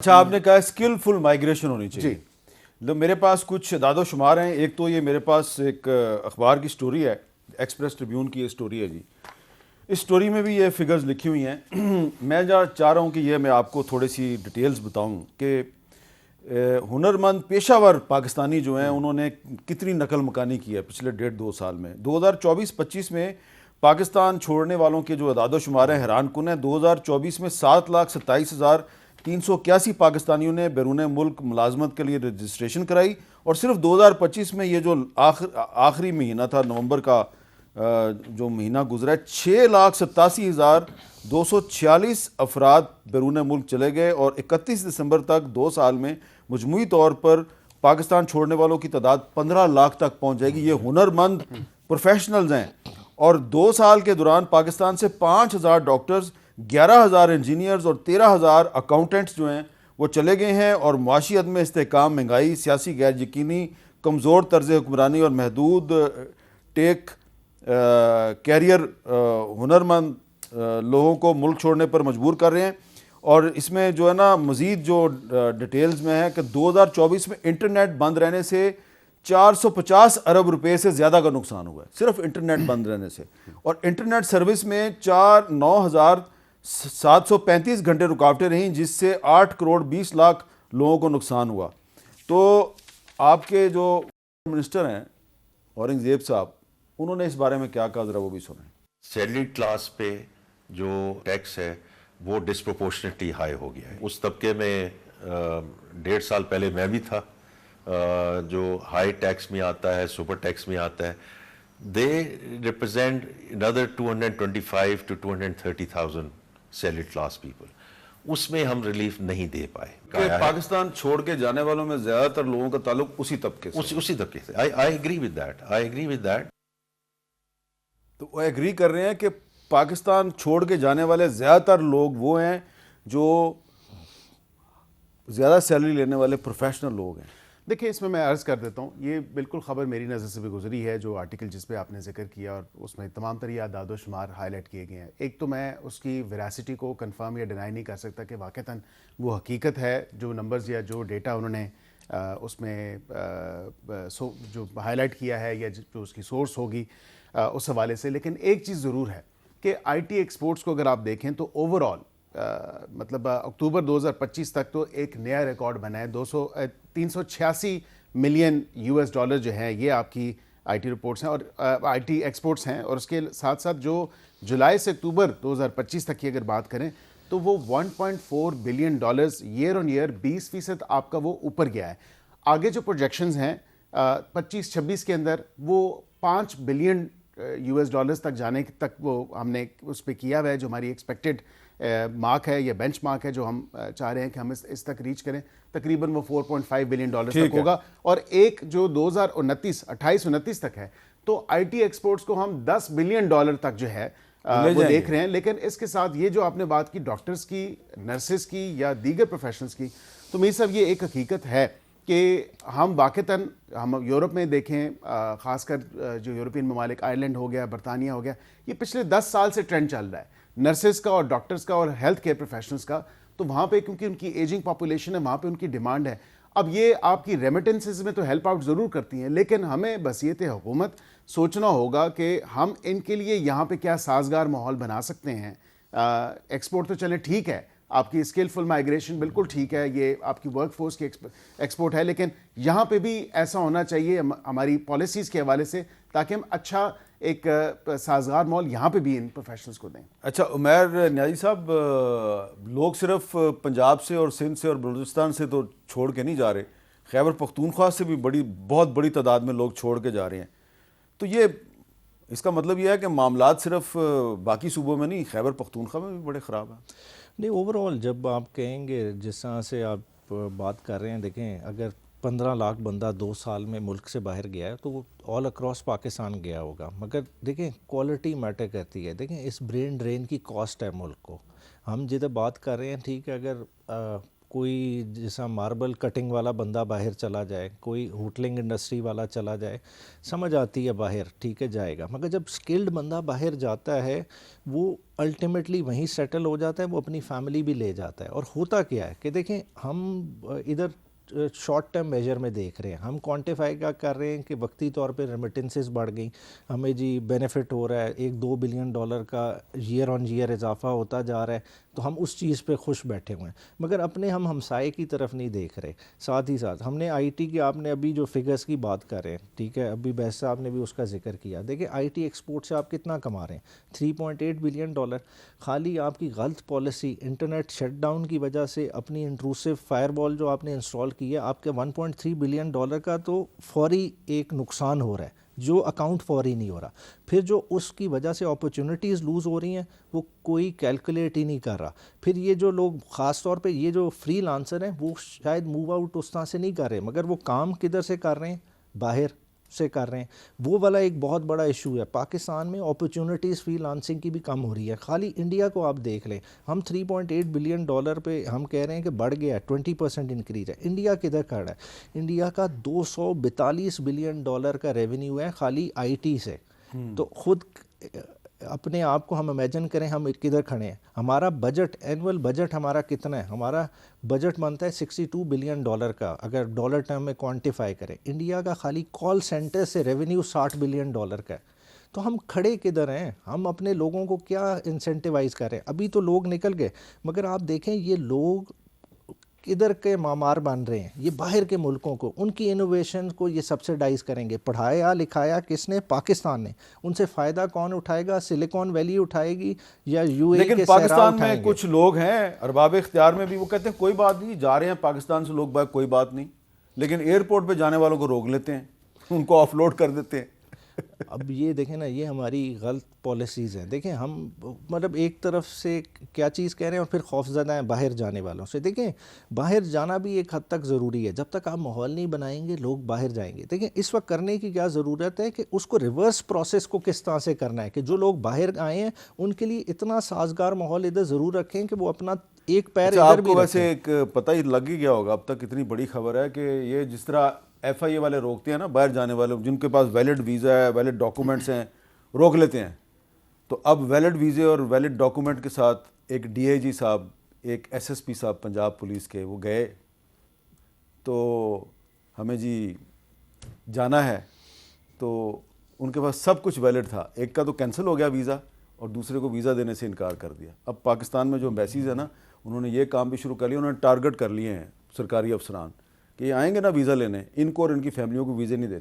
اچھا آپ نے کہا اسکلفل مائگریشن ہونی چاہیے تو میرے پاس کچھ اعداد و شمار ہیں. ایک تو یہ میرے پاس ایک اخبار کی سٹوری ہے, ایکسپریس ٹریبیون کی یہ سٹوری ہے جی. اس سٹوری میں بھی یہ فگرز لکھی ہوئی ہیں. میں چاہ رہا ہوں کہ یہ میں آپ کو تھوڑی سی ڈیٹیلز بتاؤں کہ ہنرمند پیشہ ور پاکستانی جو ہیں انہوں نے کتنی نقل مکانی کی ہے پچھلے 1.5-2 سال میں. 2024-25 میں پاکستان چھوڑنے والوں کے جو اعداد و شمار ہیں حیران کن ہیں. 2024 میں 7,27,381 پاکستانیوں نے بیرون ملک ملازمت کے لیے رجسٹریشن کرائی, اور صرف 2025 میں یہ جو آخری مہینہ تھا نومبر کا جو مہینہ گزرا ہے, 6,87,246 افراد بیرون ملک چلے گئے, اور 31 دسمبر تک 2 سال میں مجموعی طور پر پاکستان چھوڑنے والوں کی تعداد 15 لاکھ تک پہنچ جائے گی. یہ ہنرمند پروفیشنلز ہیں, اور 2 سال کے دوران پاکستان سے 5,000 ڈاکٹرز, 11,000 انجینئرز اور 13,000 اکاؤنٹنٹس جو ہیں وہ چلے گئے ہیں. اور معاشی عدم استحکام, مہنگائی, سیاسی غیر یقینی, کمزور طرز حکمرانی اور محدود ٹیک کیریئر ہنرمند لوگوں کو ملک چھوڑنے پر مجبور کر رہے ہیں. اور اس میں جو ہے نا مزید جو ڈیٹیلز میں ہے کہ 2024 میں انٹرنیٹ بند رہنے سے 450 ارب روپے سے زیادہ کا نقصان ہوا ہے, صرف انٹرنیٹ بند رہنے سے. اور انٹرنیٹ سروس میں 9,735 گھنٹے رکاوٹیں رہیں, جس سے 8 کروڑ 20 لاکھ لوگوں کو نقصان ہوا. تو آپ کے جو منسٹر ہیں اورنگزیب صاحب, انہوں نے اس بارے میں کیا کہا, ذرا وہ بھی سنیں. سیلری کلاس پہ جو ٹیکس ہے وہ ڈسپروپورشنیٹلی ہائی ہو گیا ہے. اس طبقے میں 1.5 سال پہلے میں بھی تھا, جو ہائی ٹیکس میں آتا ہے, سپر ٹیکس میں آتا ہے. They represent another 225 to 230,000 salary class people. اس میں ہم ریلیف نہیں دے پائے. کہ پاکستان چھوڑ کے جانے والوں میں زیادہ تر لوگوں کا تعلق اسی طبقے سے, اسی طبقے سے. I agree with that. تو وہ ایگری کر رہے ہیں کہ پاکستان چھوڑ کے جانے والے زیادہ تر لوگ وہ ہیں جو زیادہ سیلری لینے والے پروفیشنل لوگ ہیں. دیکھیں اس میں عرض کر دیتا ہوں, یہ بالکل خبر میری نظر سے بھی گزری ہے, جو آرٹیکل جس پہ آپ نے ذکر کیا اور اس میں تمام تر اعداد و شمار ہائی لائٹ کیے گئے ہیں. ایک تو میں اس کی ویراسٹی کو کنفرم یا ڈینائی نہیں کر سکتا کہ واقعتاً وہ حقیقت ہے, جو نمبرز یا جو ڈیٹا انہوں نے اس میں جو ہائی لائٹ کیا ہے یا جو اس کی سورس ہوگی اس حوالے سے. لیکن ایک چیز ضرور ہے کہ آئی ٹی ایکسپورٹس کو اگر آپ دیکھیں تو اوور آل مطلب اکتوبر 2025 تک تو ایک نیا ریکارڈ بنا ہے. 386 ملین US ڈالر جو ہیں یہ آپ کی آئی ٹی رپورٹس ہیں اور آئی ٹی ایکسپورٹس ہیں. اور اس کے ساتھ ساتھ جو جولائی سے اکتوبر 2025 تک کی اگر بات کریں تو وہ 1.4 بلین ڈالرز ایئر آن ایئر 20% آپ کا وہ اوپر گیا ہے. آگے جو پروجیکشنز ہیں 25-26 کے اندر وہ 5 بلین US ڈالرز تک جانے تک وہ ہم نے اس پہ کیا ہوا ہے, جو ہماری ایکسپیکٹڈ مارک ہے یا بینچ مارک ہے, جو ہم چاہ رہے ہیں کہ ہم اس تک ریچ کریں. تقریباً وہ 4.5 بلین ڈالرز تک ہوگا. اور ایک جو 2028-29 تک ہے تو آئی ٹی ایکسپورٹس کو ہم 10 بلین ڈالر تک جو ہے وہ دیکھ رہے ہیں. لیکن اس کے ساتھ یہ جو آپ نے بات کی ڈاکٹرز کی, نرسز کی یا دیگر پروفیشنلز کی, تو میر صاحب یہ ایک حقیقت ہے کہ ہم واقعتاً ہم یورپ میں دیکھیں, خاص کر جو یورپین ممالک, آئرلینڈ ہو گیا, برطانیہ ہو گیا, یہ پچھلے 10 سال سے ٹرینڈ چل رہا ہے نرسز کا اور ڈاکٹرز کا اور ہیلتھ کیئر پروفیشنلز کا. تو وہاں پہ کیونکہ ان کی ایجنگ پاپولیشن ہے, وہاں پہ ان کی ڈیمانڈ ہے. اب یہ آپ کی ریمیٹنسز میں تو ہیلپ آؤٹ ضرور کرتی ہیں, لیکن ہمیں بصیرت حکومت سوچنا ہوگا کہ ہم ان کے لیے یہاں پہ کیا سازگار ماحول بنا سکتے ہیں. ایکسپورٹ تو چلے ٹھیک ہے, آپ کی اسکلفل مائگریشن بالکل ٹھیک ہے, یہ آپ کی ورک فورس کی ایکسپورٹ ہے, لیکن یہاں پہ بھی ایسا ہونا چاہیے ہماری پالیسیز کے حوالے سے تاکہ ہم اچھا ایک سازگار ماحول یہاں پہ بھی ان پروفیشنلز کو دیں. اچھا عمیر نیازی صاحب, لوگ صرف پنجاب سے اور سندھ سے اور بلوچستان سے تو چھوڑ کے نہیں جا رہے, خیبر پختونخوا سے بھی بہت بڑی تعداد میں لوگ چھوڑ کے جا رہے ہیں. تو یہ اس کا مطلب یہ ہے کہ معاملات صرف باقی صوبوں میں نہیں, خیبر پختونخوا میں بھی بڑے خراب ہیں. نہیں, اوور آل جب آپ کہیں گے جس طرح سے آپ بات کر رہے ہیں, دیکھیں اگر 15 لاکھ بندہ 2 سال میں ملک سے باہر گیا ہے تو وہ آل اکراس پاکستان گیا ہوگا. مگر دیکھیں کوالٹی میٹر کرتی ہے. دیکھیں اس برین ڈرین کی کاسٹ ہے ملک کو. ہم جدھر بات کر رہے ہیں ٹھیک ہے, اگر کوئی جیسا ماربل کٹنگ والا بندہ باہر چلا جائے, کوئی ہوٹلنگ انڈسٹری والا چلا جائے, سمجھ آتی ہے باہر ٹھیک ہے جائے گا, مگر جب اسکلڈ بندہ باہر جاتا ہے وہ الٹیمیٹلی وہیں سیٹل ہو جاتا ہے, وہ اپنی فیملی بھی لے جاتا ہے. اور ہوتا کیا ہے کہ دیکھیں ہم ادھر شارٹ ٹرم میجر میں دیکھ رہے ہیں, ہم کوانٹیفائی کیا کر رہے ہیں کہ وقتی طور پہ ریمیٹنسز بڑھ گئیں, ہمیں جی بینیفٹ ہو رہا ہے, $1-2 بلین کا ایئر آن ایئر اضافہ ہوتا جا رہا ہے, تو ہم اس چیز پہ خوش بیٹھے ہوئے ہیں, مگر اپنے ہم ہمسائے کی طرف نہیں دیکھ رہے. ساتھ ہی ساتھ ہم نے آئی ٹی کی, آپ نے ابھی جو فگرز کی بات کر رہے ہیں ٹھیک ہے, ابھی بیس صاحب نے بھی اس کا ذکر کیا, دیکھیں آئی ٹی ایکسپورٹ سے آپ کتنا کما رہے ہیں, $3.8 بلین. خالی آپ کی غلط پالیسی, انٹرنیٹ شٹ ڈاؤن کی وجہ سے, اپنی انٹروسو فائر وال جو آپ نے انسٹال کی ہے, آپ کے $1.3 بلین کا تو فوری ایک نقصان ہو رہا ہے جو اکاؤنٹ فوری نہیں ہو رہا. پھر جو اس کی وجہ سے اپرچونٹیز لوز ہو رہی ہیں وہ کوئی کیلکولیٹ ہی نہیں کر رہا. پھر یہ جو لوگ خاص طور پہ یہ جو فری لانسر ہیں وہ شاید موو آؤٹ اس طرح سے نہیں کر رہے, مگر وہ کام کدھر سے کر رہے ہیں, باہر سے کر رہے ہیں. وہ والا ایک بہت بڑا ایشو ہے. پاکستان میں اپرچونٹیز فری لانسنگ کی بھی کم ہو رہی ہے. خالی انڈیا کو آپ دیکھ لیں, ہم $3.8 بلین پہ ہم کہہ رہے ہیں کہ بڑھ گیا ہے, 20% انکریز ہے. انڈیا کدھر کھڑا ہے؟ انڈیا کا $242 بلین کا ریونیو ہے خالی آئی ٹی سے. تو خود اپنے آپ کو ہم امیجن کریں ہم کدھر کھڑے ہیں. ہمارا بجٹ, اینول بجٹ ہمارا کتنا ہے؟ ہمارا بجٹ بنتا ہے $62 بلین کا, اگر ڈالر ٹرم میں کوانٹیفائی کریں. انڈیا کا خالی کال سینٹر سے ریونیو $60 بلین کا ہے. تو ہم کھڑے کدھر ہیں؟ ہم اپنے لوگوں کو کیا انسینٹیوائز کر رہے ہیں؟ ابھی تو لوگ نکل گئے, مگر آپ دیکھیں یہ لوگ ادھر کے معمار بن رہے ہیں, یہ باہر کے ملکوں کو, ان کی انوویشن کو یہ سبسیڈائز کریں گے. پڑھایا لکھایا کس نے؟ پاکستان نے. ان سے فائدہ کون اٹھائے گا؟ سلیکون ویلی اٹھائے گی یا یو اے لیکن کے صحرا پاکستان میں اٹھائیں گے؟ کچھ لوگ ہیں ارباب اختیار میں بھی, وہ کہتے ہیں کوئی بات نہیں, جا رہے ہیں پاکستان سے لوگ باہر, کوئی بات نہیں, لیکن ایئرپورٹ پہ جانے والوں کو روک لیتے ہیں, ان کو آف لوڈ کر دیتے ہیں. اب یہ دیکھیں نا, یہ ہماری غلط پالیسیز ہیں. دیکھیں ہم مطلب ایک طرف سے کیا چیز کہہ رہے ہیں اور پھر خوف زدہ ہیں باہر جانے والوں سے. دیکھیں باہر جانا بھی ایک حد تک ضروری ہے, جب تک آپ ماحول نہیں بنائیں گے لوگ باہر جائیں گے. دیکھیں اس وقت کرنے کی کیا ضرورت ہے کہ اس کو ریورس پروسیس کو کس طرح سے کرنا ہے, کہ جو لوگ باہر آئے ہیں ان کے لیے اتنا سازگار ماحول ادھر ضرور رکھیں کہ وہ اپنا ایک پیر ادھر آپ بھی کو ویسے رکھیں. ایک پتہ ہی لگ ہی گیا ہوگا اب تک, اتنی بڑی خبر ہے کہ یہ جس طرح ایف آئی اے والے روکتے ہیں نا باہر جانے والے, جن کے پاس ویلڈ ویزا ہے, ویلڈ ڈاکومنٹس ہیں, روک لیتے ہیں. تو اب ویلڈ ویزے اور ویلڈ ڈاکومنٹ کے ساتھ ایک ڈی آئی جی صاحب, ایک ایس ایس پی صاحب پنجاب پولیس کے, وہ گئے تو ہمیں جی جانا ہے, تو ان کے پاس سب کچھ ویلڈ تھا. ایک کا تو کینسل ہو گیا ویزا اور دوسرے کو ویزا دینے سے انکار کر دیا. اب پاکستان میں جو ایمبیسیز ہیں نا, انہوں نے یہ کام بھی شروع کر لیا, انہوں نے ٹارگٹ کر لیے ہیں سرکاری افسران کہ یہ آئیں گے نا ویزا لینے, ان کو اور ان کی فیملیوں کو ویزے نہیں دینے.